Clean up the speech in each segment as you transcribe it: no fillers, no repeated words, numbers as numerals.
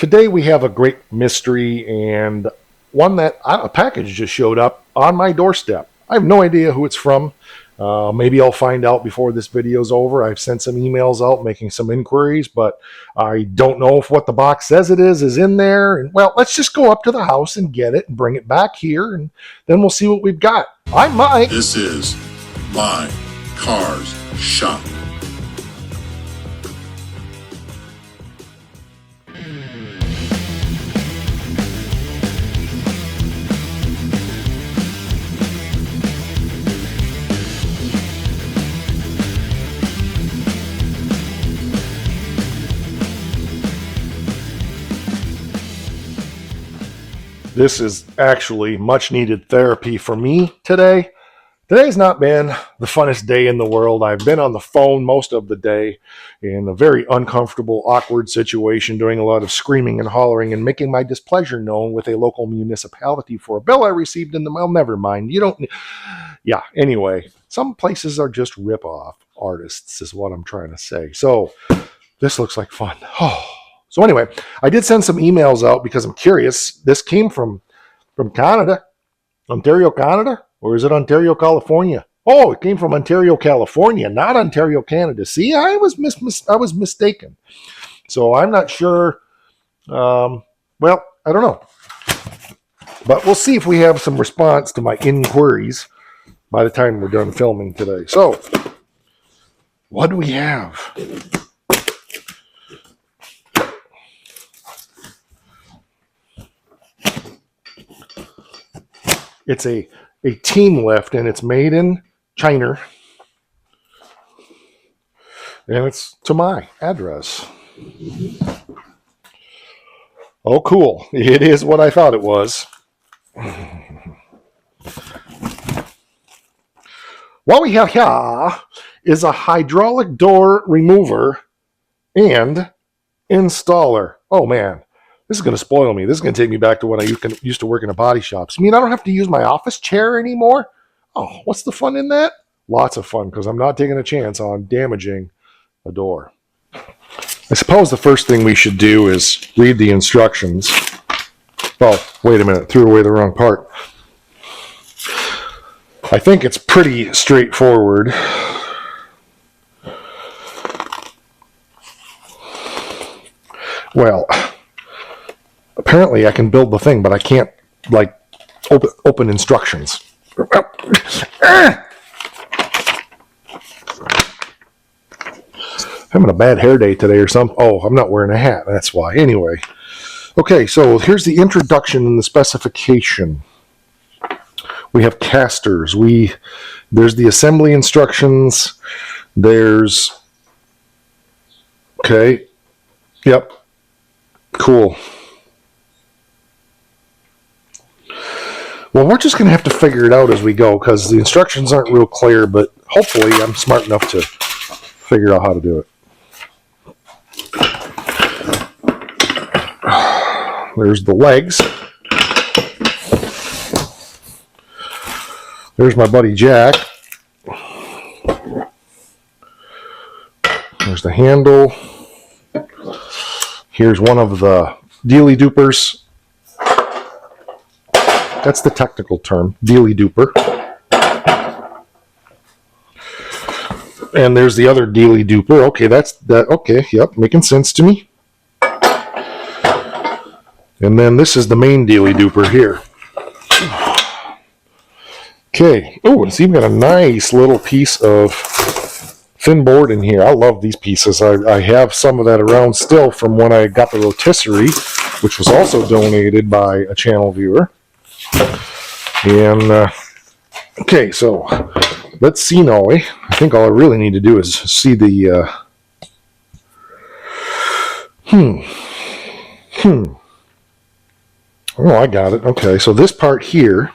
Today we have a great mystery and one that a package just showed up on my doorstep. I have no idea who it's from. Maybe I'll find out before this video's over. I've sent some emails out making some inquiries, but I don't know if what the box says it is in there. And well, let's just go up to the house and get it and bring it back here, and then we'll see what we've got. I'm Mike. This is My Cars Shop. This is actually much needed therapy for me today. Today's not been the funnest day in the world. I've been on the phone most of the day in a very uncomfortable, awkward situation, doing a lot of screaming and hollering and making my displeasure known with a local municipality for a bill I received in the mail. Never mind. Anyway, some places are just rip-off artists is what I'm trying to say. So this looks like fun. So anyway, I did send some emails out because I'm curious. This came from Canada, Ontario, Canada, or is it Ontario, California? Oh, it came from Ontario, California, not Ontario, Canada. See, I was mistaken. So I'm not sure. Well, I don't know, but we'll see if we have some response to my inquiries by the time we're done filming today. So, what do we have? It's a team lift, and it's made in China. And it's to my address. Oh, cool. It is what I thought it was. What we have here is a hydraulic door remover and installer. Oh, man. This is going to spoil me. This is going to take me back to when I used to work in a body shop. So, I mean, I don't have to use my office chair anymore? Oh, what's the fun in that? Lots of fun, because I'm not taking a chance on damaging a door. I suppose the first thing we should do is read the instructions. Oh, wait a minute. Threw away the wrong part. I think it's pretty straightforward. Well, apparently I can build the thing, but I can't, like, open instructions. Having a bad hair day today or something. Oh, I'm not wearing a hat. That's why. Anyway. Okay, so here's the introduction and the specification. We have casters. There's the assembly instructions. There's... Okay. Yep. Cool. Well, we're just going to have to figure it out as we go, because the instructions aren't real clear, but hopefully I'm smart enough to figure out how to do it. There's the legs. There's my buddy Jack. There's the handle. Here's one of the dealy doopers. That's the technical term, dealy duper. And there's the other dealy duper. Okay, that's that. Okay, yep, making sense to me. And then this is the main dealy duper here. Okay. Oh, it's even got a nice little piece of thin board in here. I love these pieces. I have some of that around still from when I got the rotisserie, which was also donated by a channel viewer. And, okay, so let's see now. I think all I really need to do is see the, Oh, I got it. Okay, so this part here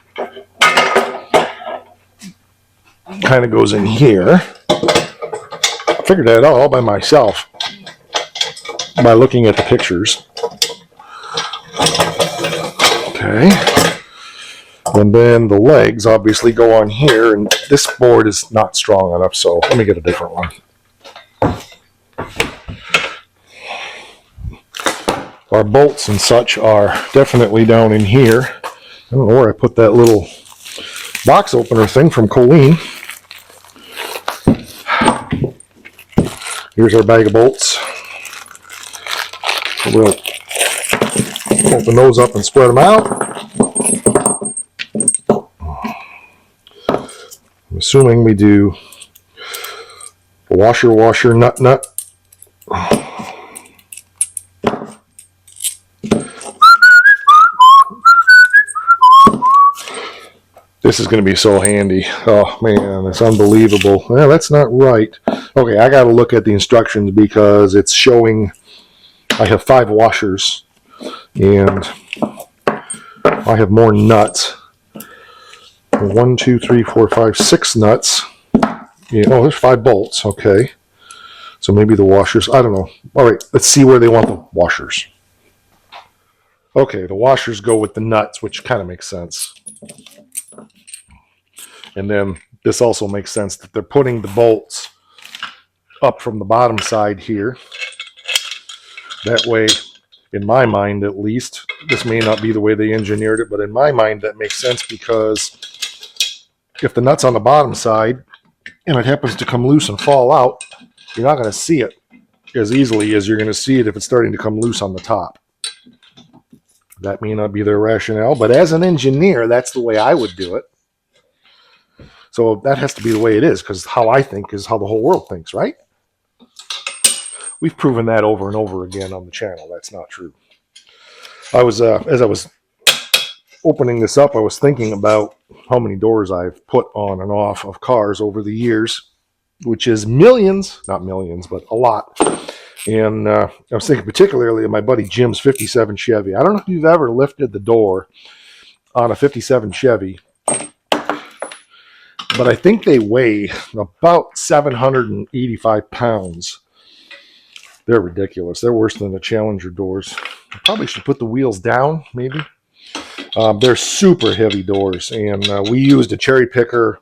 kind of goes in here. I figured that out all by myself by looking at the pictures. Okay. And then the legs obviously go on here, and this board is not strong enough, so let me get a different one. Our bolts and such are definitely down in here. I don't know where I put that little box opener thing from Colleen. Here's our bag of bolts. We'll open those up and spread them out. I'm assuming we do washer, nut. This is going to be so handy. Oh man, it's unbelievable. Yeah, that's not right. Okay, I got to look at the instructions because it's showing I have 5 washers and I have more nuts. 1, 2, 3, 4, 5, 6 nuts. Yeah, oh, there's 5 bolts. Okay. So maybe the washers, I don't know. All right, let's see where they want the washers. Okay, the washers go with the nuts, which kind of makes sense. And then this also makes sense that they're putting the bolts up from the bottom side here. That way, in my mind at least, this may not be the way they engineered it, but in my mind that makes sense because if the nut's on the bottom side and it happens to come loose and fall out, you're not going to see it as easily as you're going to see it if it's starting to come loose on the top. That may not be their rationale, but as an engineer, that's the way I would do it. So that has to be the way it is, because how I think is how the whole world thinks, right? We've proven that over and over again on the channel. That's not true. As I was opening this up, I was thinking about how many doors I've put on and off of cars over the years, which is millions, not millions, but a lot. And I was thinking particularly of my buddy Jim's 57 Chevy. I don't know if you've ever lifted the door on a 57 Chevy, but I think they weigh about 785 pounds. They're ridiculous. They're worse than the Challenger doors. I probably should put the wheels down, maybe. They're super heavy doors, and we used a cherry picker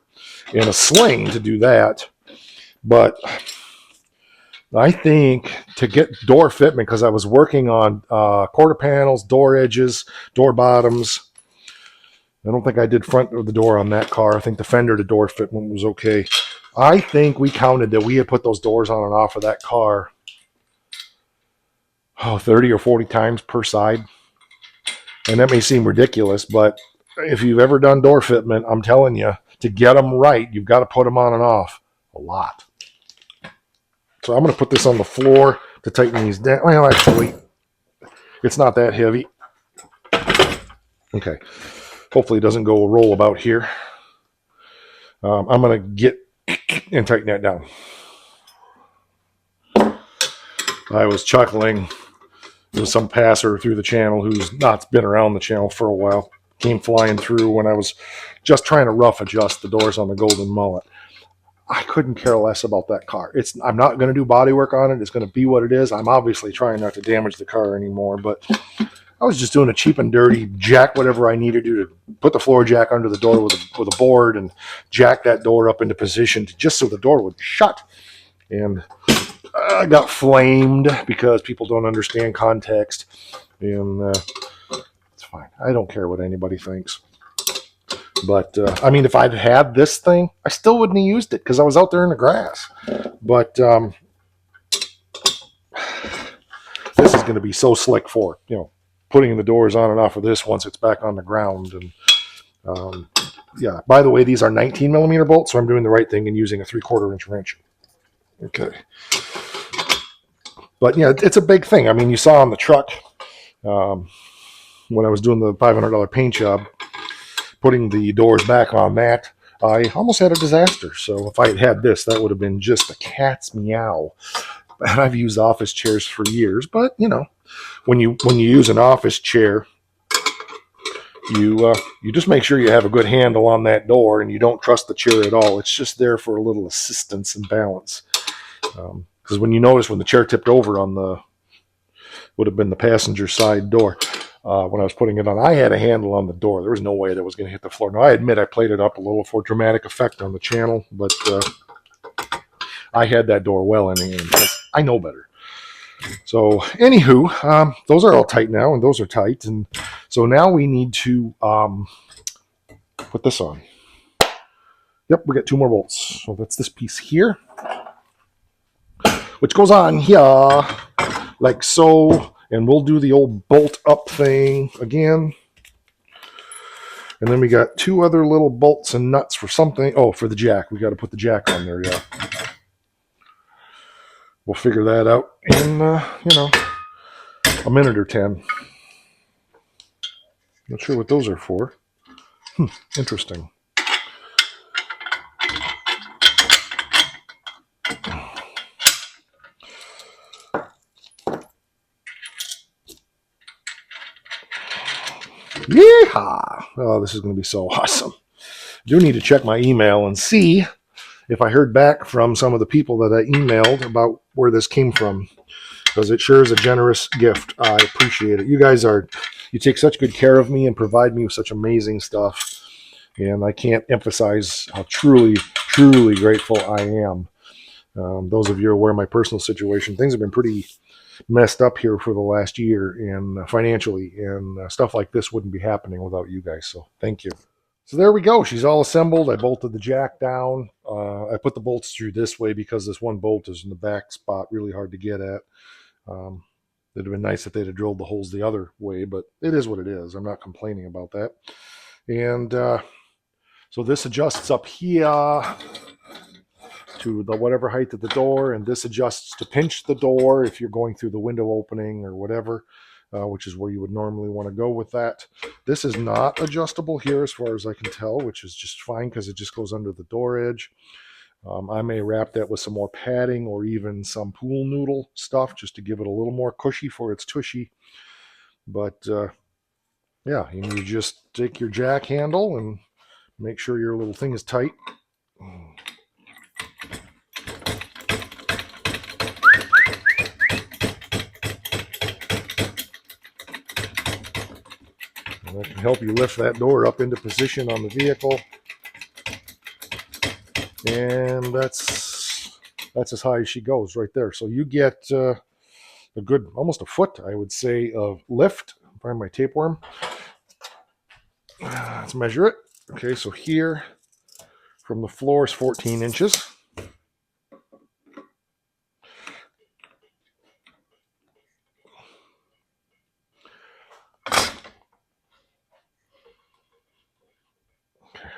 and a sling to do that. But I think to get door fitment, because I was working on quarter panels, door edges, door bottoms. I don't think I did front of the door on that car. I think the fender to door fitment was okay. I think we counted that we had put those doors on and off of that car 30 or 40 times per side. And that may seem ridiculous, but if you've ever done door fitment, I'm telling you, to get them right, you've got to put them on and off a lot. So I'm going to put this on the floor to tighten these down. Well, actually, it's not that heavy. Okay. Hopefully it doesn't go roll about here. I'm going to get and tighten that down. I was chuckling. There was some passer through the channel who's not been around the channel for a while. Came flying through when I was just trying to rough adjust the doors on the Golden Mullet. I couldn't care less about that car. I'm not going to do body work on it. It's going to be what it is. I'm obviously trying not to damage the car anymore, but I was just doing a cheap and dirty jack whatever I needed to do to put the floor jack under the door with a board and jack that door up into position just so the door would shut. And I got flamed because people don't understand context. And it's fine. I don't care what anybody thinks. But, I mean, if I'd had this thing, I still wouldn't have used it because I was out there in the grass. But this is going to be so slick for, putting the doors on and off of this once it's back on the ground. And, yeah, by the way, these are 19 millimeter bolts, so I'm doing the right thing and using a 3/4 inch wrench. Okay. But, yeah, it's a big thing. I mean, you saw on the truck when I was doing the $500 paint job, putting the doors back on that, I almost had a disaster. So if I had had this, that would have been just a cat's meow. And I've used office chairs for years, but when you use an office chair, you just make sure you have a good handle on that door and you don't trust the chair at all. It's just there for a little assistance and balance. Because when you notice when the chair tipped over on would have been the passenger side door. When I was putting it on, I had a handle on the door. There was no way that was going to hit the floor. Now, I admit I played it up a little for dramatic effect on the channel, but I had that door well in hand because I know better. So, anywho, those are all tight now, and those are tight. And so now we need to put this on. Yep, we got 2 more bolts. So that's this piece here, which goes on here, like so. And we'll do the old bolt up thing again. And then we got 2 other little bolts and nuts for something. Oh, for the jack. We got to put the jack on there, yeah. We'll figure that out in, a minute or 10. Not sure what those are for. Interesting. Yeehaw! Oh, this is going to be so awesome. I do need to check my email and see if I heard back from some of the people that I emailed about where this came from, because it sure is a generous gift. I appreciate it. You take such good care of me and provide me with such amazing stuff, and I can't emphasize how truly, truly grateful I am. Those of you who are aware of my personal situation, things have been pretty messed up here for the last year, and financially, and stuff like this wouldn't be happening without you guys. So thank you. So there we go. She's all assembled. I bolted the jack down. I put the bolts through this way because this one bolt is in the back spot, really hard to get at. It'd have been nice if they'd have drilled the holes the other way, but it is what it is. I'm not complaining about that. And so this adjusts up here to the whatever height of the door, and this adjusts to pinch the door if you're going through the window opening or whatever, which is where you would normally want to go with that. This is not adjustable here as far as I can tell, which is just fine because it just goes under the door edge. I may wrap that with some more padding or even some pool noodle stuff just to give it a little more cushy for its tushy. But yeah, and you just take your jack handle and make sure your little thing is tight. And that can help you lift that door up into position on the vehicle. And that's as high as she goes right there. So you get a good, almost a foot, I would say, of lift. Find my tapeworm. Let's measure it. Okay, so here from the floor is 14 inches.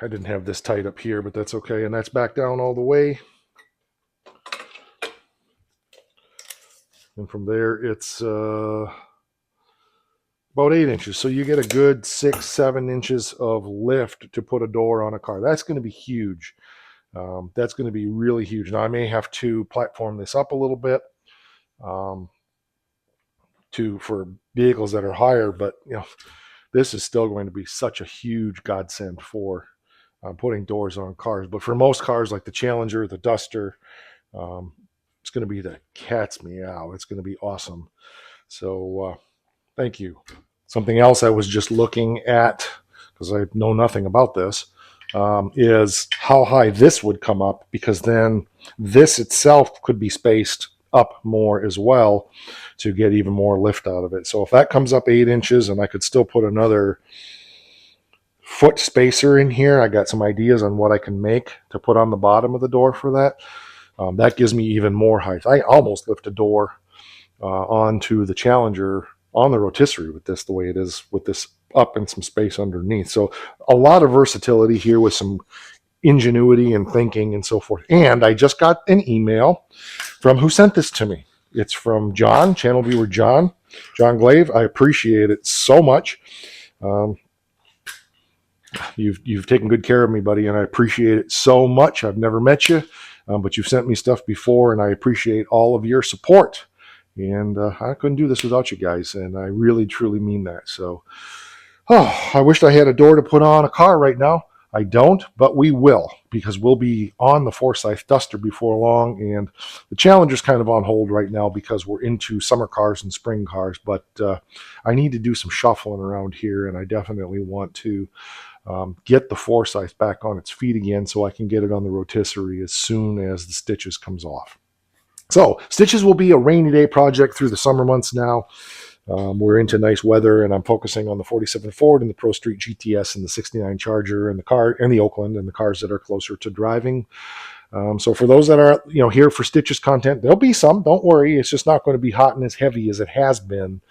I didn't have this tight up here, but that's okay. And that's back down all the way. And from there, it's about 8 inches. So you get a good 6-7 inches of lift to put a door on a car. That's going to be huge. That's going to be really huge. Now, I may have to platform this up a little bit for vehicles that are higher, but this is still going to be such a huge godsend for putting doors on cars. But for most cars like the Challenger, the Duster, it's going to be the cat's meow. It's going to be awesome. So thank you. Something else I was just looking at, because I know nothing about this, is how high this would come up, because then this itself could be spaced up more as well to get even more lift out of it. So if that comes up 8 inches and I could still put another foot spacer in here, I got some ideas on what I can make to put on the bottom of the door for that. That gives me even more height. I almost lift a door onto the Challenger on the rotisserie with this, the way it is, with this up and some space underneath. So a lot of versatility here with some ingenuity and thinking and so forth. And I just got an email from who sent this to me. It's from John, channel viewer John Glaive. I appreciate it so much. You've taken good care of me, buddy, and I appreciate it so much. I've never met you, but you've sent me stuff before, and I appreciate all of your support. And I couldn't do this without you guys, and I really, truly mean that. So, I wished I had a door to put on a car right now. I don't, but we will, because we'll be on the Forsyth Duster before long, and the Challenger's kind of on hold right now because we're into summer cars and spring cars, but I need to do some shuffling around here, and I definitely want to get the Forsyth back on its feet again so I can get it on the rotisserie as soon as the stitches comes off. So stitches will be a rainy day project through the summer months now. We're into nice weather, and I'm focusing on the 47 Ford and the Pro Street GTS and the 69 Charger and the car and the Oakland and the cars that are closer to driving. So for those that are here for stitches content, there'll be some. Don't worry, it's just not going to be hot and as heavy as it has been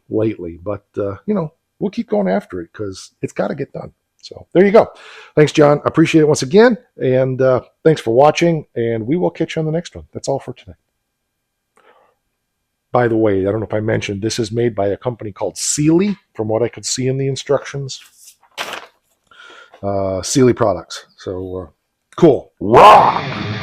lately. But we'll keep going after it because it's got to get done. So there you go. Thanks, John. I appreciate it once again, and thanks for watching. And we will catch you on the next one. That's all for today. By the way, I don't know if I mentioned, this is made by a company called Sealy, from what I could see in the instructions. Sealy products. So cool. Rock!